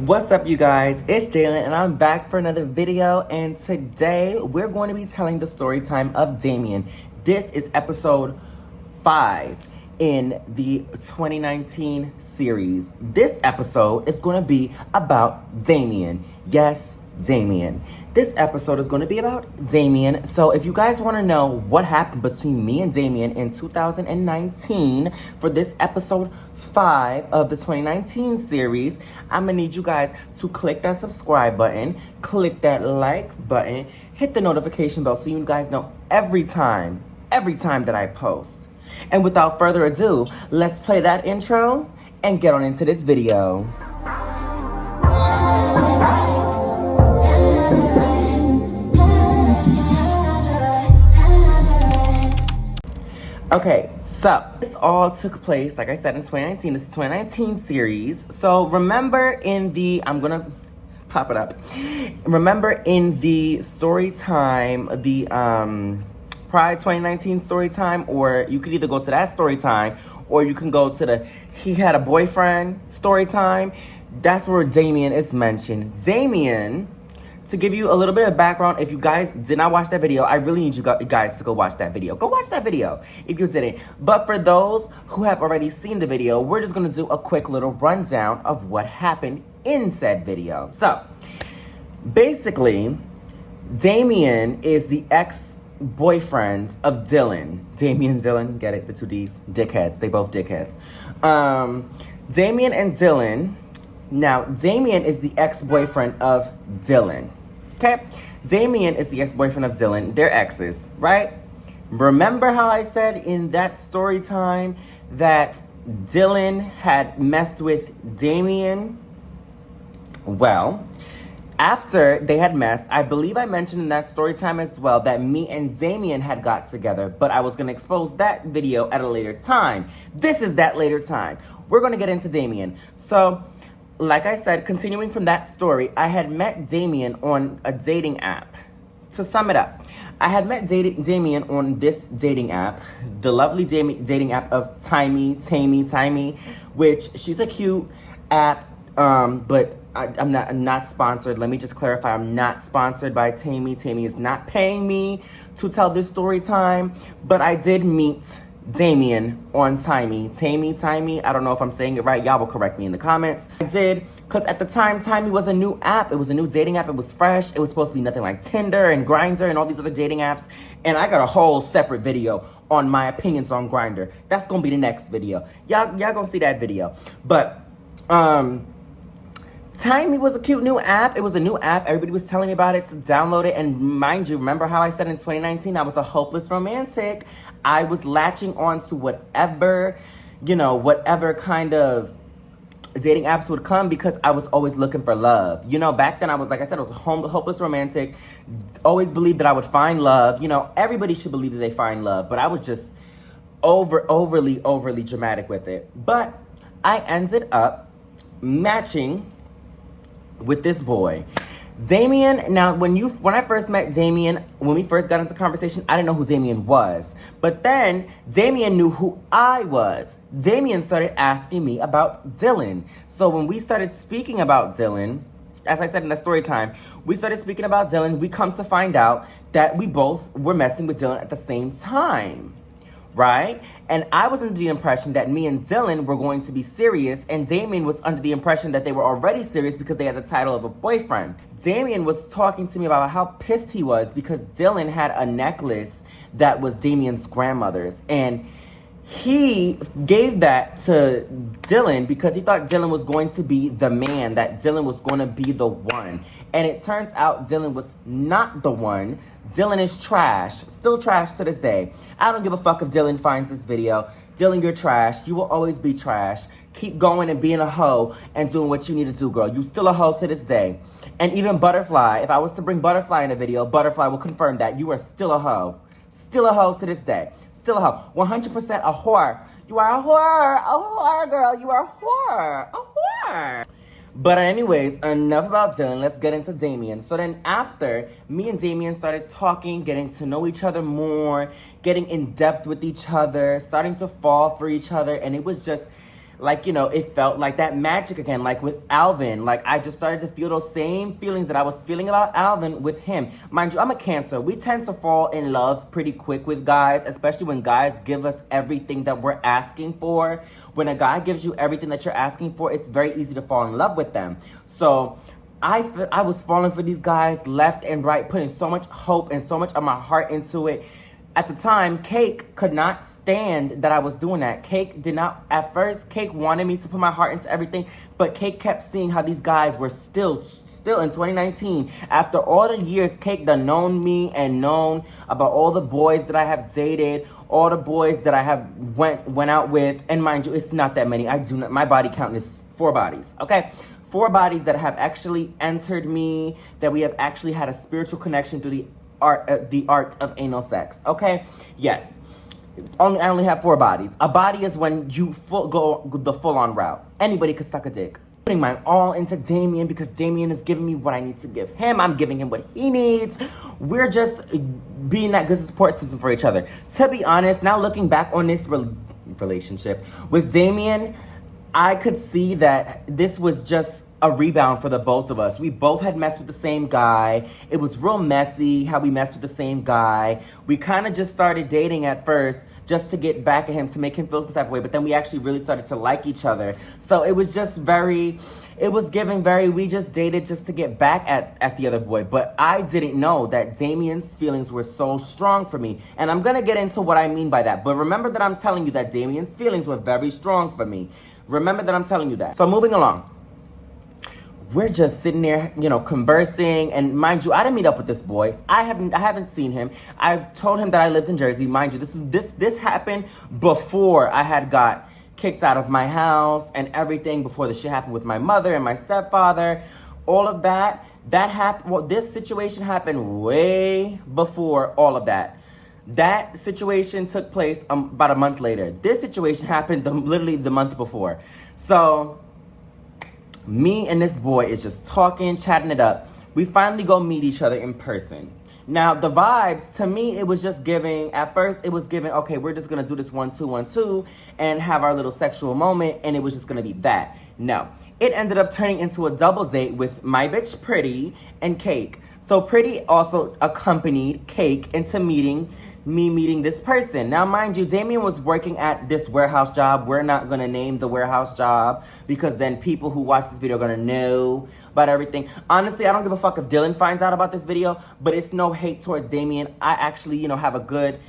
What's up, you guys? It's Jalen, and I'm back for another video. And today we're going to be telling the story time of Damien. This is episode 5 in the 2019 series. This episode is going to be about Damien. Yes, Damien. This episode is going to be about Damien. So if you guys want to know what happened between me and Damien in 2019 for this episode 5 of the 2019 series, I'm going to need you guys to click that subscribe button, click that like button, hit the notification bell so you guys know every time that I post. And without further ado, let's play that intro and get on into this video. Okay, so this all took place, like I said, in 2019. This is 2019 series. So remember in the, I'm gonna pop it up. Remember in the story time, the Pride 2019 story time, or you could either go to that story time, or you can go to the he had a boyfriend story time. That's where Damien is mentioned. Damien, to give you a little bit of background, if you guys did not watch that video, I really need you guys to go watch that video. Go watch that video if you didn't. But for those who have already seen the video, we're just going to do a quick little rundown of what happened in said video. So, basically, Damien is the ex-boyfriend of Dylan. Damien, Dylan, get it? The two Ds? Dickheads. They both dickheads. Damien and Dylan. Now, Damien is the ex-boyfriend of Dylan. Okay? Damien is the ex-boyfriend of Dylan. They're exes, right? Remember how I said in that story time that Dylan had messed with Damien? Well, after they had messed, I believe I mentioned in that story time as well that me and Damien had got together, but I was going to expose that video at a later time. This is that later time. We're going to get into Damien. So, like I said, continuing from that story, I had met Damien on a dating app. To sum it up, I had met Damien on this dating app, the lovely dating app of Timey, which she's a cute app, but I'm not sponsored. Let me just clarify, I'm not sponsored by Tammy. Tammy is not paying me to tell this story time, but I did meet Damien on Timey. I don't know if I'm saying it right. Y'all will correct me in the comments. I did, because at the time, Timey was a new app. It was a new dating app. It was fresh. It was supposed to be nothing like Tinder and Grindr and all these other dating apps. And I got a whole separate video on my opinions on Grindr. That's going to be the next video. Y'all going to see that video. But, Timey was a cute new app. It was a new app. Everybody was telling me about it to download it. And mind you, remember how I said in 2019, I was a hopeless romantic. I was latching on to whatever kind of dating apps would come because I was always looking for love. Back then I was, like I said, I was a hopeless romantic. Always believed that I would find love. Everybody should believe that they find love. But I was just overly dramatic with it. But I ended up matching with this boy, Damien. Now, when I first met Damien, when we first got into conversation, I didn't know who Damien was. But then Damien knew who I was. Damien started asking me about Dylan. So when we started speaking about Dylan, as I said in the story time, we started speaking about Dylan. We come to find out that we both were messing with Dylan at the same time. Right? And I was under the impression that me and Dylan were going to be serious, and Damien was under the impression that they were already serious because they had the title of a boyfriend. Damien was talking to me about how pissed he was because Dylan had a necklace that was Damien's grandmother's, and he gave that to Dylan because he thought Dylan was going to be the man, that Dylan was going to be the one. And it turns out Dylan was not the one. Dylan is trash. Still trash to this day. I don't give a fuck if Dylan finds this video. Dylan, you're trash. You will always be trash. Keep going and being a hoe and doing what you need to do, girl. You still a hoe to this day. And even Butterfly, if I was to bring Butterfly in a video, Butterfly will confirm that you are still a hoe. Still a hoe to this day. Still a hoe. 100% a whore. You are a whore. A whore, girl. You are a whore. A whore. But anyways, enough about Dylan. Let's get into Damien. So then after, me and Damien started talking, getting to know each other more, getting in depth with each other, starting to fall for each other. And it was just like, you know, it felt like that magic again, like with Alvin. Like, I just started to feel those same feelings that I was feeling about Alvin with him. Mind you, I'm a Cancer. We tend to fall in love pretty quick with guys, especially when guys give us everything that we're asking for. When a guy gives you everything that you're asking for, it's very easy to fall in love with them. So I was falling for these guys left and right, putting so much hope and so much of my heart into it. At the time, Cake could not stand that I was doing that. Cake did not, at first, Cake wanted me to put my heart into everything, but Cake kept seeing how these guys were still in 2019. After all the years, Cake done known me and known about all the boys that I have dated, all the boys that I have went out with, and mind you, it's not that many. My body count is 4 bodies, okay? 4 bodies that have actually entered me, that we have actually had a spiritual connection through the art of anal sex, okay? Yes. I only have 4 bodies. A body is when you go the full-on route. Anybody could suck a dick. Putting my all into Damien because Damien is giving me what I need to give him. I'm giving him what he needs. We're just being that good support system for each other. To be honest, now looking back on this relationship with Damien, I could see that this was just a rebound for the both of us. We both had messed with the same guy. It was real messy how we messed with the same guy. We kind of just started dating at first just to get back at him, to make him feel some type of way. But then we actually really started to like each other. So it was just we just dated just to get back at the other boy. But I didn't know that Damien's feelings were so strong for me. And I'm going to get into what I mean by that. But remember that I'm telling you that Damien's feelings were very strong for me. Remember that I'm telling you that. So moving along. We're just sitting there, you know, conversing. And mind you, I didn't meet up with this boy. I haven't seen him. I told him that I lived in Jersey. Mind you, this happened before I had got kicked out of my house and everything, before the shit happened with my mother and my stepfather. All of that happened. Well, this situation happened way before all of that. That situation took place about a month later. This situation happened literally the month before. So me and this boy is just talking, chatting it up. We finally go meet each other in person. Now, the vibes, to me, it was just giving, at first, it was giving, okay, we're just going to do this 1-2-1-2 and have our little sexual moment, and it was just going to be that. No. It ended up turning into a double date with my bitch Pretty and Cake. So Pretty also accompanied Cake into meeting this person. Now, mind you, Damien was working at this warehouse job. We're not going to name the warehouse job because then people who watch this video are going to know about everything. Honestly, I don't give a fuck if Dylan finds out about this video, but it's no hate towards Damien. I actually, you know, have a good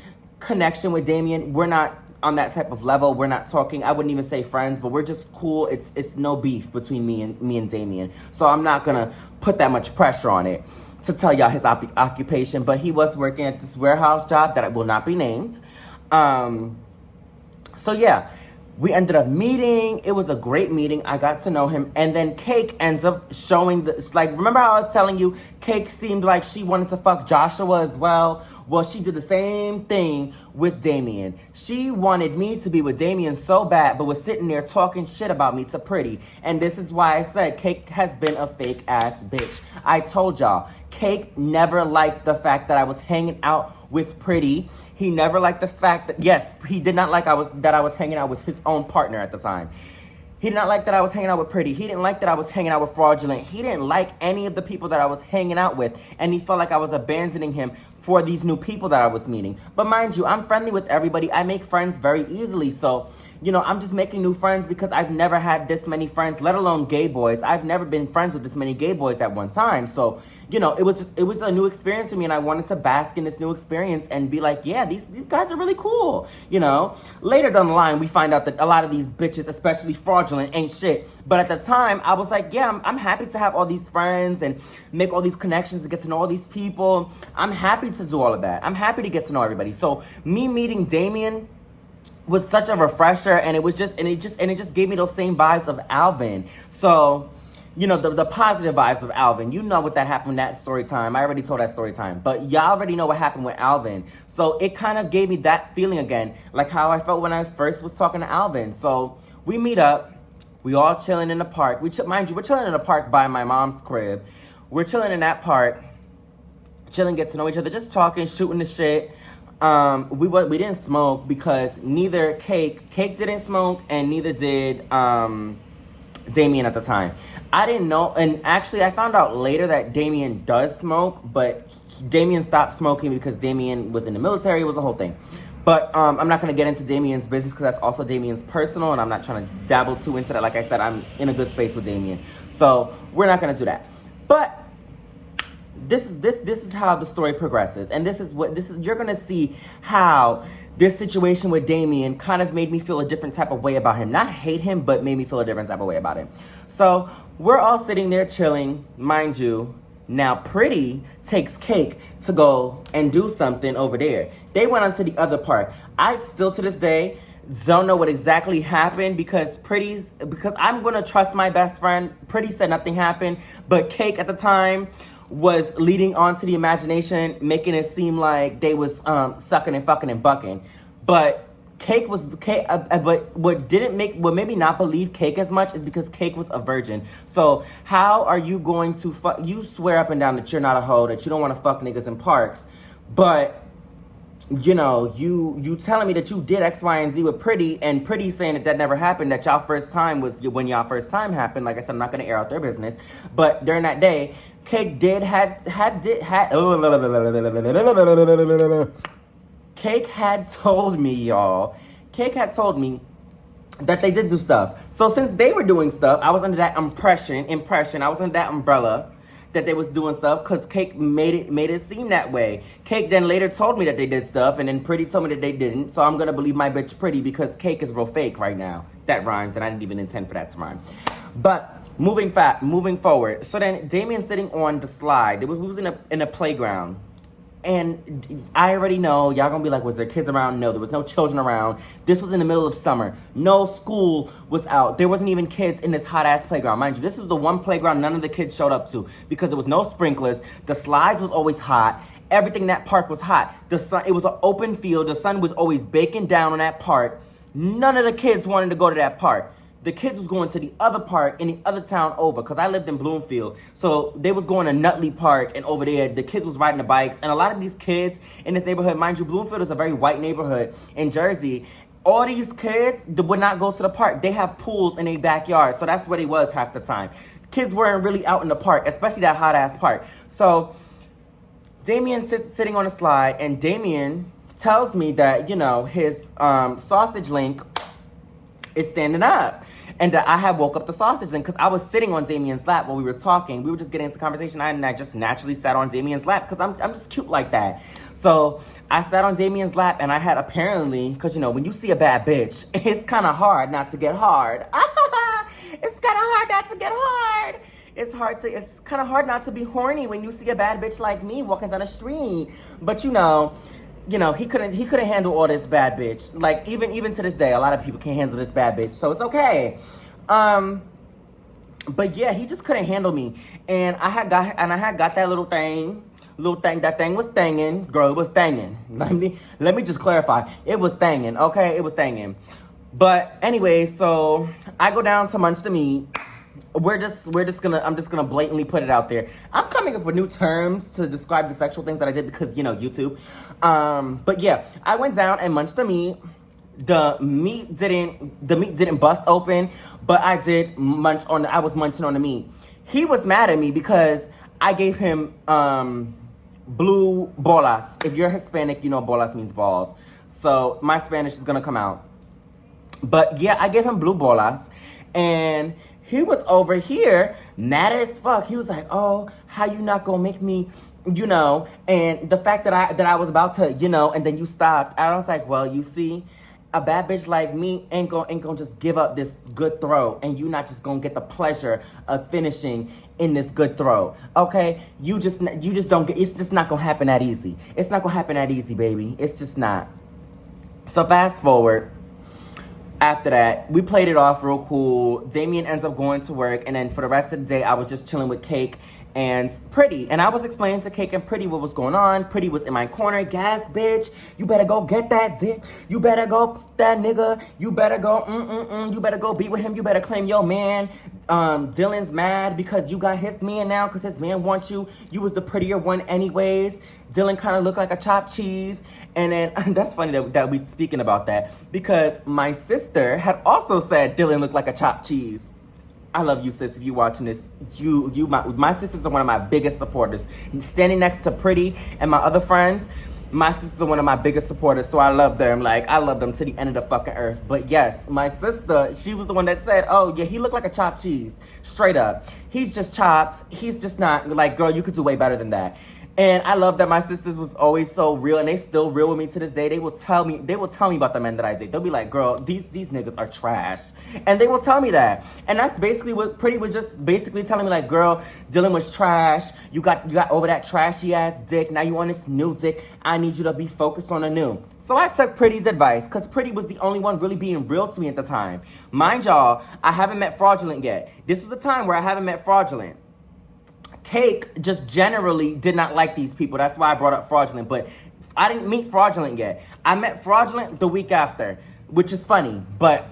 connection with Damien. We're not on that type of level. We're not talking, I wouldn't even say friends, but we're just cool. It's no beef between me and Damien. So I'm not going to put that much pressure on it to tell y'all his occupation, but he was working at this warehouse job that will not be named. So yeah, we ended up meeting. It was a great meeting. I got to know him. And then Cake ends up showing remember how I was telling you, Cake seemed like she wanted to fuck Joshua as well? Well, she did the same thing with Damien. She wanted me to be with Damien so bad, but was sitting there talking shit about me to Pretty. And this is why I said Cake has been a fake ass bitch. I told y'all, Cake never liked the fact that I was hanging out with Pretty. He never liked the fact that, yes, he did not like that I was hanging out with his own partner at the time. He did not like that I was hanging out with Pretty. He didn't like that I was hanging out with Fraudulent. He didn't like any of the people that I was hanging out with. And he felt like I was abandoning him for these new people that I was meeting. But mind you, I'm friendly with everybody. I make friends very easily. So, you know, I'm just making new friends because I've never had this many friends, let alone gay boys. I've never been friends with this many gay boys at one time. So, you know, it was a new experience for me, and I wanted to bask in this new experience and be like, yeah, these guys are really cool, you know? Later down the line, we find out that a lot of these bitches, especially Fraudulent, ain't shit. But at the time, I was like, yeah, I'm happy to have all these friends and make all these connections and get to know all these people. I'm happy to do all of that. I'm happy to get to know everybody. So me meeting Damien was such a refresher, and it just gave me those same vibes of Alvin. So, you know, the positive vibes of Alvin. You know what that happened in that story time. I already told that story time. But y'all already know what happened with Alvin. So it kind of gave me that feeling again, like how I felt when I first was talking to Alvin. So we meet up. We all chilling in the park. Mind you, we're chilling in the park by my mom's crib. We're chilling in that park. Chilling, get to know each other, just talking, shooting the shit. we didn't smoke because neither Cake didn't smoke and neither did Damien at the time. I didn't know, and actually I found out later that Damien does smoke, but Damien stopped smoking because Damien was in the military. It was a whole thing. But I'm not going to get into Damien's business because that's also Damien's personal, and I'm not trying to dabble too into that. Like I said, I'm in a good space with Damien. So we're not going to do that. But this is how the story progresses. And you're going to see how this situation with Damien kind of made me feel a different type of way about him. Not hate him, but made me feel a different type of way about him. So we're all sitting there chilling, mind you. Now, Pretty takes Cake to go and do something over there. They went on to the other park. I still, to this day, don't know what exactly happened because I'm going to trust my best friend. Pretty said nothing happened, but Cake at the time was leading on to the imagination, making it seem like they was sucking and fucking and bucking. But but what made me not believe Cake as much is because Cake was a virgin. So how are you going to you swear up and down that you're not a hoe, that you don't want to fuck niggas in parks, but you telling me that you did X, Y, and Z with Pretty, and Pretty saying that never happened, that y'all first time was when y'all first time happened. Like I said, I'm not gonna air out their business, but during that day, Cake Cake had told me, y'all. Cake had told me that they did do stuff. So since they were doing stuff, I was under that impression. I was under that umbrella that they was doing stuff because Cake made it seem that way. Cake then later told me that they did stuff, and then Pretty told me that they didn't. So I'm gonna believe my bitch Pretty because Cake is real fake right now. That rhymes, and I didn't even intend for that to rhyme. But moving forward. So then Damien's sitting on the slide. We was in a playground. And I already know, y'all gonna be like, was there kids around? No, there was no children around. This was in the middle of summer. No school was out. There wasn't even kids in this hot-ass playground. Mind you, this is the one playground none of the kids showed up to because there was no sprinklers. The slides was always hot. Everything in that park was hot. It was an open field. The sun was always baking down on that park. None of the kids wanted to go to that park. The kids was going to the other park in the other town over, because I lived in Bloomfield. So they was going to Nutley Park, and over there, the kids was riding the bikes. And a lot of these kids in this neighborhood, mind you, Bloomfield is a very white neighborhood in Jersey. All these kids would not go to the park. They have pools in their backyard, so that's where they was half the time. Kids weren't really out in the park, especially that hot-ass park. So Damien sitting on a slide, and Damien tells me that, his sausage link is standing up. And that I had woke up the sausage link because I was sitting on Damien's lap while we were talking. We were just getting into conversation, and I just naturally sat on Damien's lap because I'm just cute like that. So I sat on Damien's lap, and I had apparently, because, when you see a bad bitch, it's kind of hard not to get hard. It's kind of hard not to get hard. It's kind of hard not to be horny when you see a bad bitch like me walking down the street. But, he couldn't handle all this bad bitch. Like, even to this day, a lot of people can't handle this bad bitch, so it's okay. But yeah, he just couldn't handle me. And I had got that little thing. That thing was thangin'. Girl, it was thangin'. Let me just clarify. It was thangin', okay? It was thangin'. But anyway, so I go down to munch the meat. I'm just gonna blatantly put it out there. I'm coming up with new terms to describe the sexual things that I did because, YouTube. But yeah, I went down and munched the meat. The meat didn't bust open, but I was munching on the meat. He was mad at me because I gave him blue bolas. If you're Hispanic, bolas means balls. So my Spanish is gonna come out. But yeah, I gave him blue bolas, and he was over here mad as fuck. He was like, "Oh, how you not gonna make me, And the fact that I was about to, and then you stopped. I was like, well, you see, a bad bitch like me ain't gonna just give up this good throw, and you not just gonna get the pleasure of finishing in this good throw. Okay, you just don't get. It's just not gonna happen that easy. It's not gonna happen that easy, baby. It's just not. So fast forward. After that, we played it off real cool. Damien ends up going to work, and then for the rest of the day, I was just chilling with Cake and Pretty. And I was explaining to Cake and Pretty what was going on. Pretty was in my corner. Yes, bitch. You better go get that dick. You better go that nigga. You better go, You better go be with him. You better claim your man. Dylan's mad because you got his man now because his man wants you. You was the prettier one anyways. Dylan kind of looked like a chopped cheese. And then, that's funny that we speaking about that because my sister had also said Dylan looked like a chopped cheese. I love you, sis. If you watching this, my sisters are one of my biggest supporters. Standing next to Pretty and my other friends, my sisters are one of my biggest supporters. So I love them. Like, I love them to the end of the fucking earth. But yes, my sister, she was the one that said, oh yeah, he looked like a chopped cheese. Straight up. He's just chopped. He's just not, like, girl, you could do way better than that. And I love that my sisters was always so real, and they still real with me to this day. They will tell me about the men that I date. They'll be like, girl, these niggas are trash. And they will tell me that. And that's basically what Pretty was just basically telling me, like, girl, Dylan was trash. You got over that trashy ass dick. Now you on this new dick. I need you to be focused on the new. So I took Pretty's advice, because Pretty was the only one really being real to me at the time. Mind y'all, I haven't met Fraudulent yet. This was the time where I haven't met Fraudulent. Cake just generally did not like these people. That's why I brought up Fraudulent. But I didn't meet Fraudulent yet. I met Fraudulent the week after, which is funny. But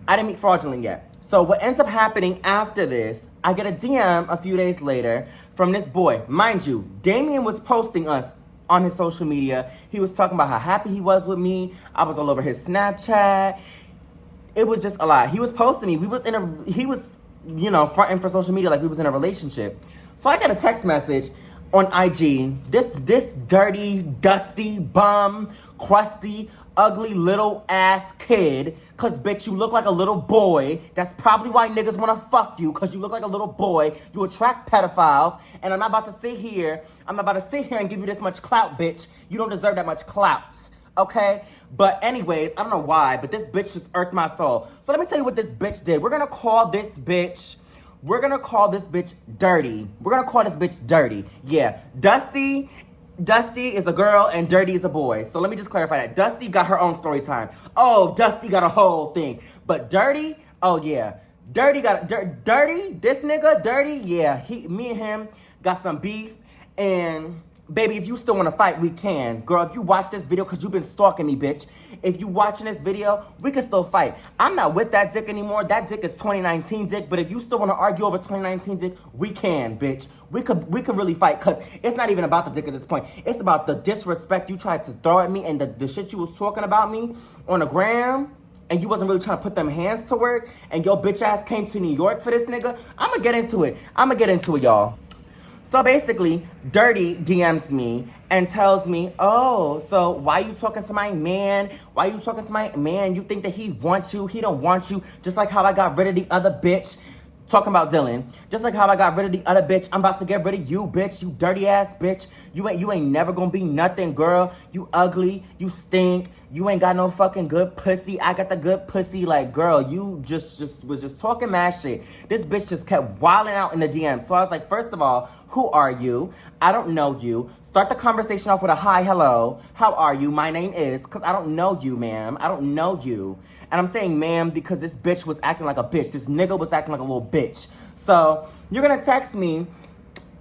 I didn't meet Fraudulent yet. So what ends up happening after this, I get a DM a few days later from this boy. Mind you, Damien was posting us on his social media. He was talking about how happy he was with me. I was all over his Snapchat. It was just a lot. He was posting me. He was fronting for social media like we was in a relationship. So I got a text message on IG. This dirty, dusty, bum, crusty, ugly little ass kid. Cause bitch, you look like a little boy. That's probably why niggas wanna fuck you. Cause you look like a little boy. You attract pedophiles. And I'm not about to sit here and give you this much clout, bitch. You don't deserve that much clout. Okay? But anyways, I don't know why, but this bitch just irked my soul. So let me tell you what this bitch did. We're gonna call this bitch Dirty. We're gonna call this bitch Dirty. Yeah, Dusty is a girl and Dirty is a boy. So let me just clarify that. Dusty got her own story time. Oh, Dusty got a whole thing. But Dirty, oh yeah. Dirty, this nigga, Dirty, yeah. Me and him got some beef. And baby, if you still want to fight, we can. Girl, if you watch this video, because you've been stalking me, bitch. If you watching this video, we can still fight. I'm not with that dick anymore. That dick is 2019 dick. But if you still want to argue over 2019 dick, we can, bitch. We could really fight, because it's not even about the dick at this point. It's about the disrespect you tried to throw at me and the shit you was talking about me on the gram. And you wasn't really trying to put them hands to work. And your bitch ass came to New York for this nigga. I'ma get into it, y'all. So basically, Dirty DMs me and tells me, oh, so why you talking to my man? Why you talking to my man? You think that he wants you? He don't want you. Just like how I got rid of the other bitch. Talking about Dylan. Just like how I got rid of the other bitch, I'm about to get rid of you, bitch. You dirty ass bitch. You ain't never gonna be nothing, girl. You ugly. You stink. You ain't got no fucking good pussy. I got the good pussy. Like, girl, you was just talking mad shit. This bitch just kept wilding out in the DM. So I was like, first of all, who are you? I don't know you. Start the conversation off with a hi, hello. How are you? My name is, because I don't know you, ma'am. I don't know you. And I'm saying ma'am because this bitch was acting like a bitch. This nigga was acting like a little bitch. So you're going to text me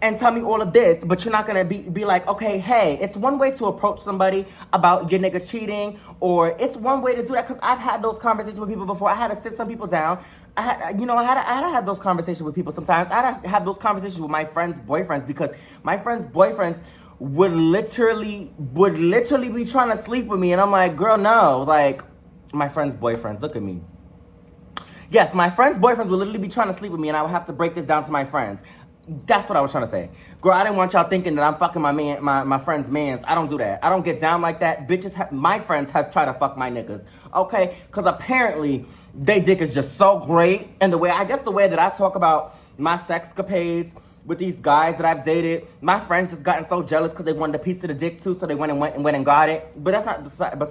and tell me all of this, but you're not going to be like, okay, hey, it's one way to approach somebody about your nigga cheating, or it's one way to do that, because I've had those conversations with people before. I had to sit some people down. I had to have those conversations with people sometimes. I had to have those conversations with my friends' boyfriends, because my friends' boyfriends would literally be trying to sleep with me. And I'm like, girl, no, like, my friends' boyfriends, look at me. Yes, my friends' boyfriends would literally be trying to sleep with me, and I would have to break this down to my friends. That's what I was trying to say. Girl, I didn't want y'all thinking that I'm fucking my friend's mans. I don't do that. I don't get down like that. My friends have tried to fuck my niggas. Okay? Because apparently, they dick is just so great. And the way that I talk about my sexcapades with these guys that I've dated, my friends just gotten so jealous because they wanted a piece of the dick too, so they went and got it. But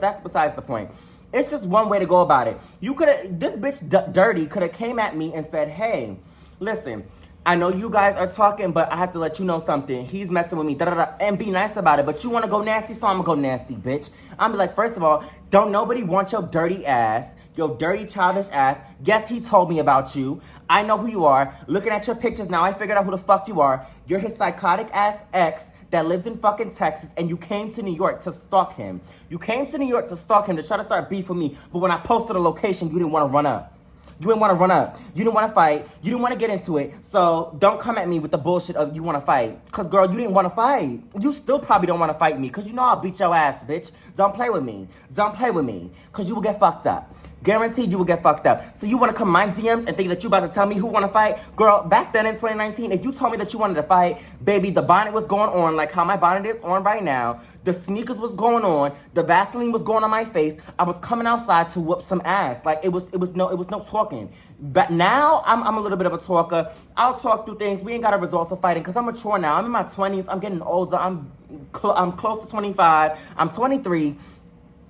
that's besides the point. It's just one way to go about it. This bitch Dirty could have came at me and said, hey, listen, I know you guys are talking, but I have to let you know something. He's messing with me, and be nice about it. But you want to go nasty, so I'm going to go nasty, bitch. I'm be like, first of all, don't nobody want your dirty ass, your dirty childish ass. Yes, he told me about you. I know who you are. Looking at your pictures now, I figured out who the fuck you are. You're his psychotic ass ex that lives in fucking Texas, and you came to New York to stalk him. You came to New York to stalk him, to try to start beef with me. But when I posted a location, you didn't want to run up. You didn't want to run up. You didn't want to fight. You didn't want to get into it. So don't come at me with the bullshit of you want to fight. Because, girl, you didn't want to fight. You still probably don't want to fight me. Because you know I'll beat your ass, bitch. Don't play with me. Don't play with me. Because you will get fucked up. Guaranteed you will get fucked up. So you want to come my DMs and think that you about to tell me who want to fight? Girl, back then in 2019, if you told me that you wanted to fight, baby, the bonnet was going on like how my bonnet is on right now. The sneakers was going on. The Vaseline was going on my face. I was coming outside to whoop some ass. Like, it was no talking. But now, I'm a little bit of a talker. I'll talk through things. We ain't got a result to fighting because I'm mature now. I'm in my 20s. I'm getting older. I'm close to 25. I'm 23,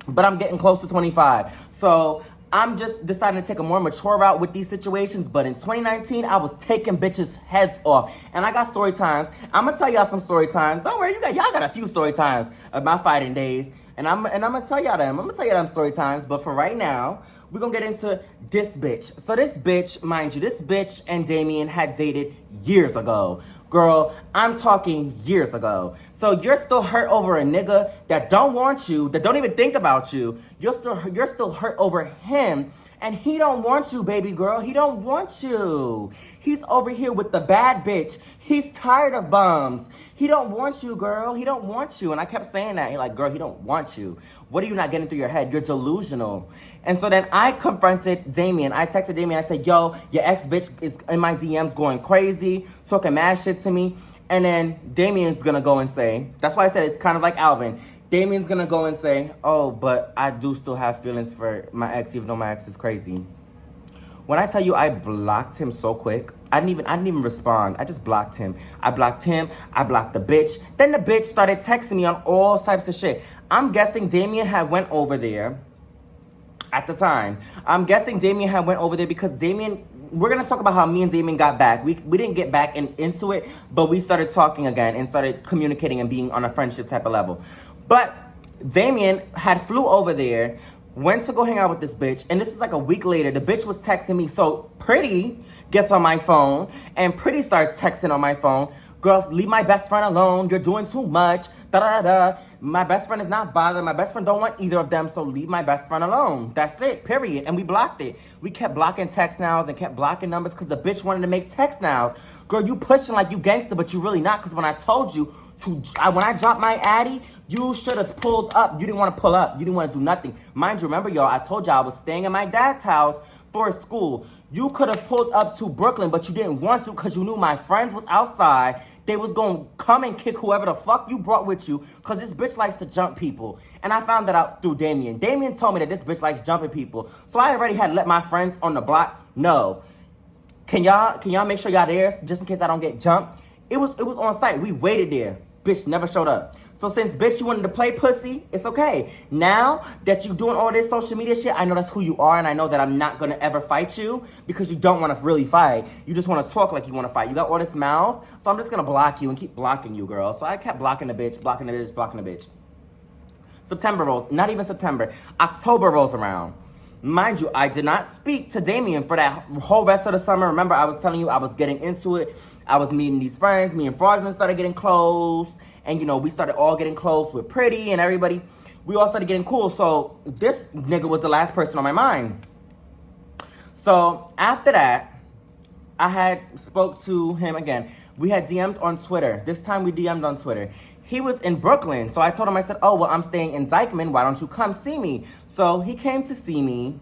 but I'm getting close to 25. So I'm just deciding to take a more mature route with these situations. But in 2019, I was taking bitches' heads off. And I got story times. I'm going to tell y'all some story times. Don't worry, y'all got a few story times of my fighting days. And I'm going to tell y'all them. I'm going to tell y'all them story times. But for right now, we're going to get into this bitch. So this bitch, mind you, this bitch and Damien had dated years ago. Girl, I'm talking years ago. So you're still hurt over a nigga that don't want you, that don't even think about you. You're still hurt over him, and he don't want you, baby girl. He don't want you. He's over here with the bad bitch. He's tired of bums. He don't want you, girl. He don't want you. And I kept saying that. He's like, girl, he don't want you. What are you not getting through your head? You're delusional. And so then I confronted Damien. I texted Damien. I said, yo, your ex-bitch is in my DMs going crazy, talking mad shit to me. And then Damien's going to go and say, that's why I said it's kind of like Alvin. Damien's going to go and say, oh, but I do still have feelings for my ex, even though my ex is crazy. When I tell you I blocked him so quick, I didn't even respond. I just blocked him. I blocked him. I blocked the bitch. Then the bitch started texting me on all types of shit. I'm guessing Damien had went over there at the time. I'm guessing Damien had went over there because Damien, we're going to talk about how me and Damien got back. We didn't get back into it, but we started talking again and started communicating and being on a friendship type of level. But Damien had flew over there, went to go hang out with this bitch, and this was like a week later. The bitch was texting me, so Pretty gets on my phone, and Pretty starts texting on my phone. Girls, leave my best friend alone. You're doing too much. Da-da-da. My best friend is not bothered. My best friend don't want either of them, so leave my best friend alone. That's it, period. And we blocked it. We kept blocking text nows and kept blocking numbers because the bitch wanted to make text nows. Girl, you pushing like you gangster, but you really not. Because when I told you, when I dropped my Addy, you should have pulled up. You didn't want to pull up. You didn't want to do nothing. Mind you, remember, y'all, I told y'all I was staying in my dad's house for school. You could have pulled up to Brooklyn, but you didn't want to because you knew my friends was outside. They was going to come and kick whoever the fuck you brought with you because this bitch likes to jump people. And I found that out through Damien. Damien told me that this bitch likes jumping people. So I already had let my friends on the block know. Can y'all make sure y'all there just in case I don't get jumped? It was on site. We waited there. Bitch never showed up. So since bitch you wanted to play pussy, it's okay. Now that you doing all this social media shit, I know that's who you are, and I know that I'm not gonna ever fight you because you don't want to really fight. You just want to talk like you want to fight. You got all this mouth, so I'm just gonna block you and keep blocking you, girl. So I kept blocking the bitch, blocking the bitch, blocking the bitch. September rolls, not even September. October rolls around. Mind you, I did not speak to Damien for that whole rest of the summer. Remember, I was telling you I was getting into it. I was meeting these friends. Me and Fraudulent started getting close. And, you know, we started all getting close with Pretty and everybody. We all started getting cool. So this nigga was the last person on my mind. So after that, I had spoke to him again. We had DM'd on Twitter. This time we DM'd on Twitter. He was in Brooklyn. So I told him, I said, oh, well, I'm staying in Dykeman. Why don't you come see me? So he came to see me.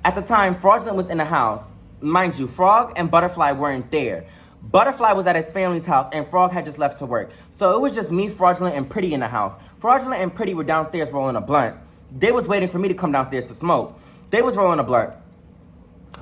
At the time, Fraudulent was in the house. Mind you, Frog and Butterfly weren't there. Butterfly was at his family's house, and Frog had just left to work. So it was just me, Fraudulent, and Pretty in the house. Fraudulent and Pretty were downstairs rolling a blunt. They was waiting for me to come downstairs to smoke. They was rolling a blunt.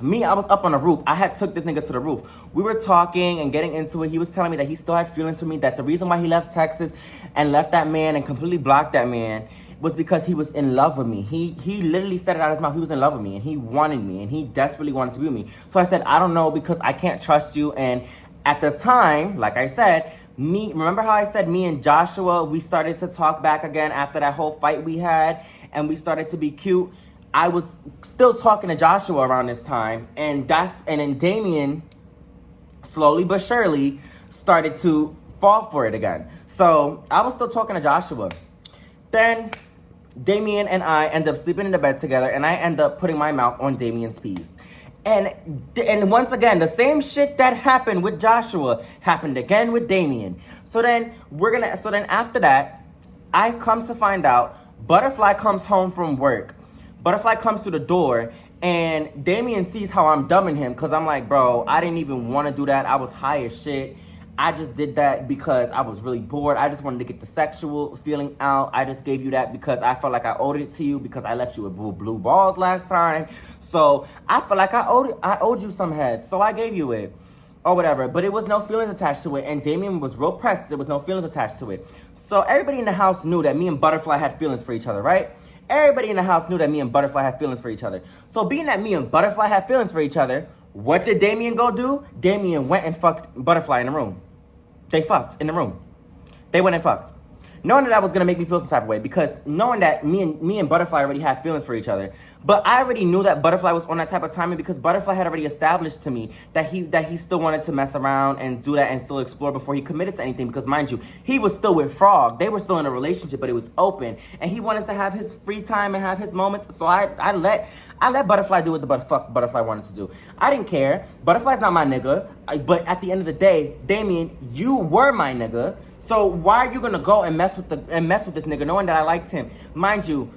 Me, I was up on the roof. I had took this nigga to the roof. We were talking and getting into it. He was telling me that he still had feelings for me, that the reason why he left Texas and left that man and completely blocked that man was because he was in love with me. He literally said it out of his mouth. He was in love with me, and he wanted me, and he desperately wanted to be with me. So I said, I don't know, because I can't trust you, and At the time, like I said, remember how I said me and Joshua, we started to talk back again after that whole fight we had, and we started to be cute. I was still talking to Joshua around this time, and then Damien, slowly but surely, started to fall for it again. So I was still talking to Joshua. Then Damien and I end up sleeping in the bed together, and I end up putting my mouth on Damien's piece. And once again, the same shit that happened with Joshua happened again with Damien. So then after that, I come to find out Butterfly comes home from work. Butterfly comes to the door, and Damien sees how I'm dumbing him, because I'm like, bro, I didn't even want to do that. I was high as shit. I just did that because I was really bored. I just wanted to get the sexual feeling out. I just gave you that because I felt like I owed it to you because I left you with blue balls last time. So I felt like I owed you some head. So I gave you it or whatever. But it was no feelings attached to it. And Damien was real pressed. There was no feelings attached to it. So everybody in the house knew that me and Butterfly had feelings for each other, right? Everybody in the house knew that me and Butterfly had feelings for each other. So being that me and Butterfly had feelings for each other, what did Damien go do? Damien went and fucked Butterfly in the room. They fucked in the room. They went and fucked. Knowing that was going to make me feel some type of way, because knowing that me and Butterfly already had feelings for each other. But I already knew that Butterfly was on that type of timing, because Butterfly had already established to me that he still wanted to mess around and do that and still explore before he committed to anything. Because mind you, he was still with Frog. They were still in a relationship, but it was open. And he wanted to have his free time and have his moments. So I let Butterfly do what the fuck Butterfly wanted to do. I didn't care. Butterfly's not my nigga. But at the end of the day, Damien, you were my nigga. So why are you gonna go and mess with this nigga knowing that I liked him? Mind you,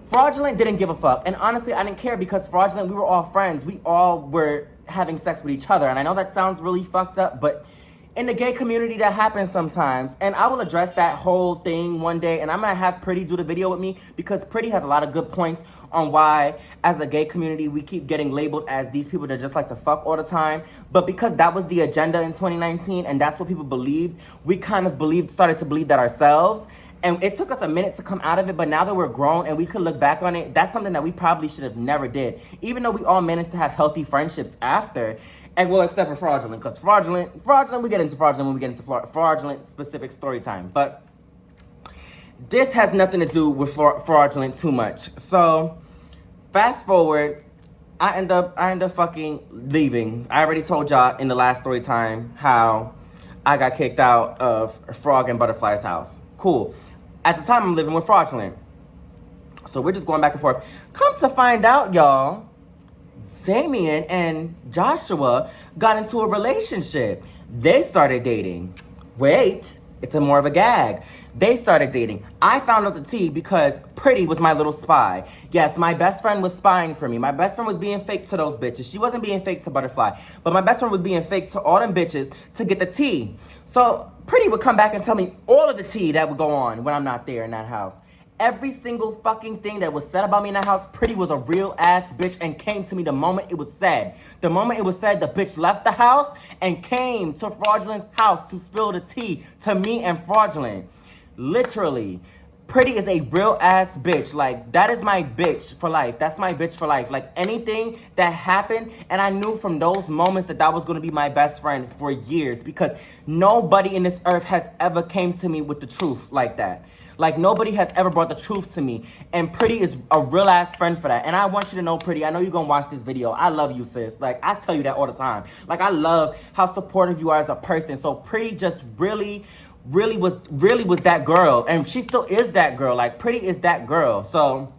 Fraudulent didn't give a fuck. And honestly, I didn't care, because Fraudulent, we were all friends. We all were having sex with each other. And I know that sounds really fucked up, but in the gay community, that happens sometimes. And I will address that whole thing one day. And I'm gonna have Pretty do the video with me, because Pretty has a lot of good points on why, as a gay community, we keep getting labeled as these people that just like to fuck all the time. But because that was the agenda in 2019, and that's what people believed, we kind of started to believe that ourselves. And it took us a minute to come out of it, but now that we're grown and we could look back on it, that's something that we probably should have never did. Even though we all managed to have healthy friendships after. And well, except for Fraudulent, because Fraudulent, we get into Fraudulent when we get into Fraudulent specific story time. But this has nothing to do with Fraudulent too much. So fast forward, I end up fucking leaving. I already told y'all in the last story time how I got kicked out of Frog and Butterfly's house. Cool. At the time, I'm living with Fraudulent. So we're just going back and forth. Come to find out, y'all, Damien and Joshua got into a relationship. They started dating. Wait, it's more of a gag. They started dating. I found out the tea because Pretty was my little spy. Yes, my best friend was spying for me. My best friend was being fake to those bitches. She wasn't being fake to Butterfly, but my best friend was being fake to all them bitches to get the tea. So Pretty would come back and tell me all of the tea that would go on when I'm not there in that house. Every single fucking thing that was said about me in that house, Pretty was a real ass bitch and came to me the moment it was said. The moment it was said, the bitch left the house and came to Fraudulent's house to spill the tea to me and Fraudulent. Literally. Pretty is a real ass bitch. Like, that is my bitch for life. That's my bitch for life. Like, anything that happened, and I knew from those moments that was going to be my best friend for years, because nobody in this earth has ever came to me with the truth like that. Like, nobody has ever brought the truth to me. And Pretty is a real ass friend for that. And I want you to know, Pretty, I know you're going to watch this video. I love you, sis. Like, I tell you that all the time. Like, I love how supportive you are as a person. So Pretty just really was that girl. And she still is that girl. Like, Pretty is that girl. So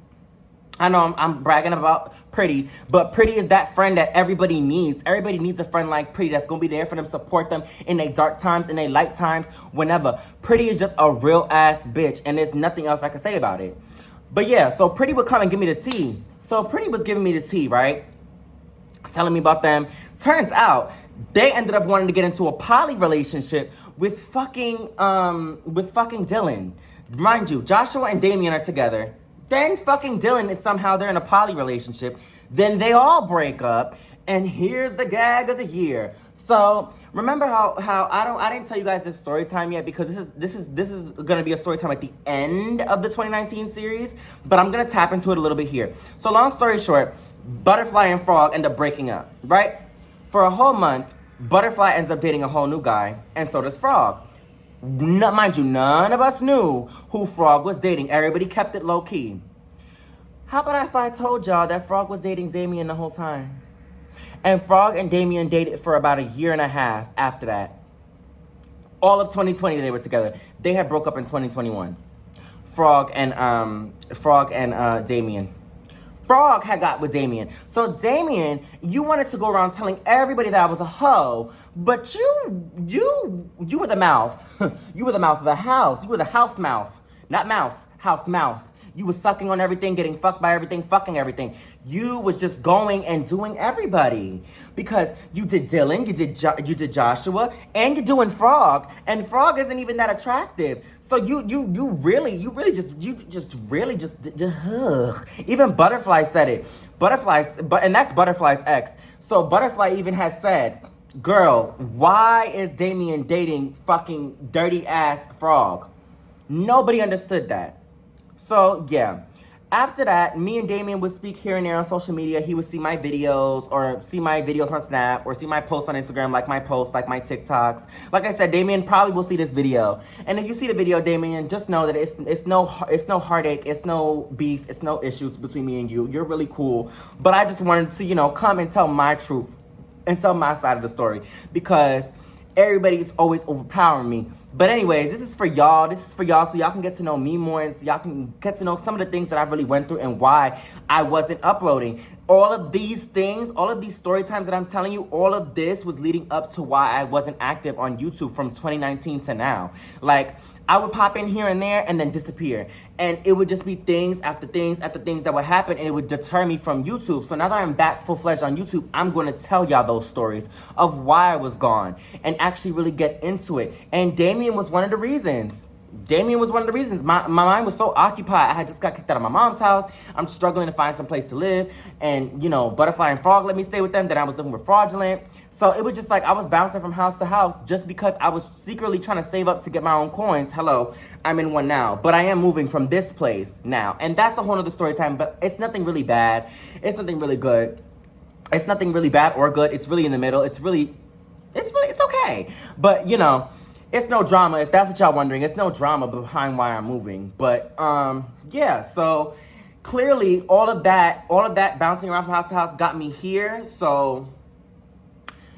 I know I'm bragging about Pretty, but Pretty is that friend that everybody needs. Everybody needs a friend like Pretty that's going to be there for them, support them in their dark times, in their light times, whenever. Pretty is just a real ass bitch, and there's nothing else I can say about it. But yeah, so Pretty would come and give me the tea. So Pretty was giving me the tea, right? Telling me about them. Turns out they ended up wanting to get into a poly relationship with fucking Dylan. Mind you, Joshua and Damien are together. Then fucking Dylan is somehow they're in a poly relationship. Then they all break up, and here's the gag of the year. So remember how I didn't tell you guys this story time yet, because this is gonna be a story time at the end of the 2019 series, but I'm gonna tap into it a little bit here. So long story short, Butterfly and Frog end up breaking up, right? For a whole month, Butterfly ends up dating a whole new guy, and so does Frog. Mind you, none of us knew who Frog was dating. Everybody kept it low key. How about if I told y'all that Frog was dating Damien the whole time? And Frog and Damien dated for about a year and a half after that. All of 2020 they were together. They had broke up in 2021. Frog and Damien. Frog had got with Damien. So Damien, you wanted to go around telling everybody that I was a hoe, but you were the mouth. You were the mouth of the house. You were the house mouth. Not mouse, house mouth. You was sucking on everything, getting fucked by everything, fucking everything. You was just going and doing everybody. Because you did Dylan, you did Joshua, and you're doing Frog. And Frog isn't even that attractive. So you really just even Butterfly said it. And that's Butterfly's ex. So Butterfly even has said, girl, why is Damien dating fucking dirty ass Frog? Nobody understood that. So, yeah. After that, me and Damien would speak here and there on social media. He would see my videos or see my videos on Snap or see my posts on Instagram, like my posts, like my TikToks. Like I said, Damien probably will see this video. And if you see the video, Damien, just know that it's no heartache, it's no beef, it's no issues between me and you. You're really cool. But I just wanted to, come and tell my truth and tell my side of the story because everybody's always overpowering me. But anyways, this is for y'all. So y'all can get to know me more and so y'all can get to know some of the things that I really went through and why I wasn't uploading. All of these things, all of these story times that I'm telling you, all of this was leading up to why I wasn't active on YouTube from 2019 to now. Like, I would pop in here and there and then disappear. And it would just be things after things after things that would happen and it would deter me from YouTube. So now that I'm back full-fledged on YouTube, I'm going to tell y'all those stories of why I was gone and actually really get into it. And Damien was one of the reasons. My mind was so occupied. I had just got kicked out of my mom's house. I'm struggling to find some place to live. And, Butterfly and Frog let me stay with them. Then I was living with Fraudulent. So it was just like I was bouncing from house to house just because I was secretly trying to save up to get my own coins. Hello, I'm in one now. But I am moving from this place now. And that's a whole other story time. But it's nothing really bad. It's nothing really good. It's nothing really bad or good. It's really in the middle. It's okay. But, it's no drama. If that's what y'all wondering, it's no drama behind why I'm moving. But, yeah, so clearly all of that bouncing around from house to house got me here. So,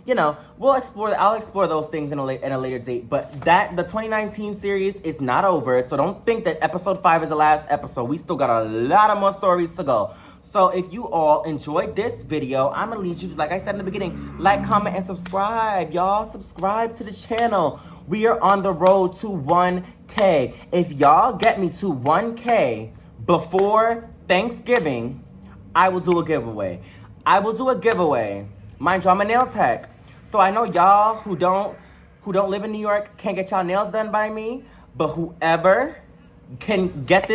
I'll explore those things in a later date. But the 2019 series is not over. So don't think that episode 5 is the last episode. We still got a lot of more stories to go. So if you all enjoyed this video, I'm going to lead you, like I said in the beginning, like, comment, and subscribe. Y'all subscribe to the channel. We are on the road to 1K. If y'all get me to 1K before Thanksgiving, I will do a giveaway. Mind you, I'm a nail tech. So I know y'all who don't live in New York can't get y'all nails done by me. But whoever can get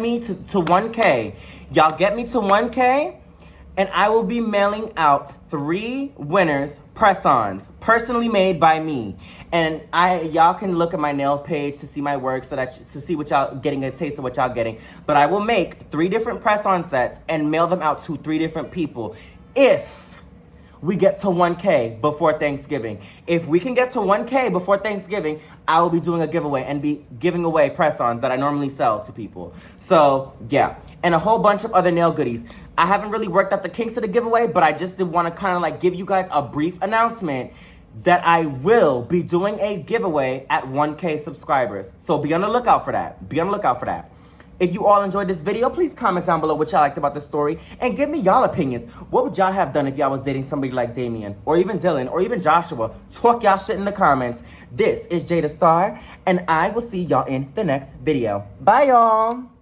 me to 1K. Y'all get me to 1K, and I will be mailing out 3 winners press-ons, personally made by me. And y'all can look at my nail page to see my work to see what y'all getting, a taste of what y'all getting. But I will make 3 different press-on sets and mail them out to 3 different people if we get to 1K before Thanksgiving. If we can get to 1K before Thanksgiving, I will be doing a giveaway and be giving away press-ons that I normally sell to people. So, yeah. And a whole bunch of other nail goodies. I haven't really worked out the kinks of the giveaway, but I just did want to kind of like give you guys a brief announcement that I will be doing a giveaway at 1K subscribers. So be on the lookout for that. If you all enjoyed this video, please comment down below what y'all liked about this story and give me y'all opinions. What would y'all have done if y'all was dating somebody like Damien or even Dylan or even Joshua? Talk y'all shit in the comments. This is Jada Star, and I will see y'all in the next video. Bye, y'all.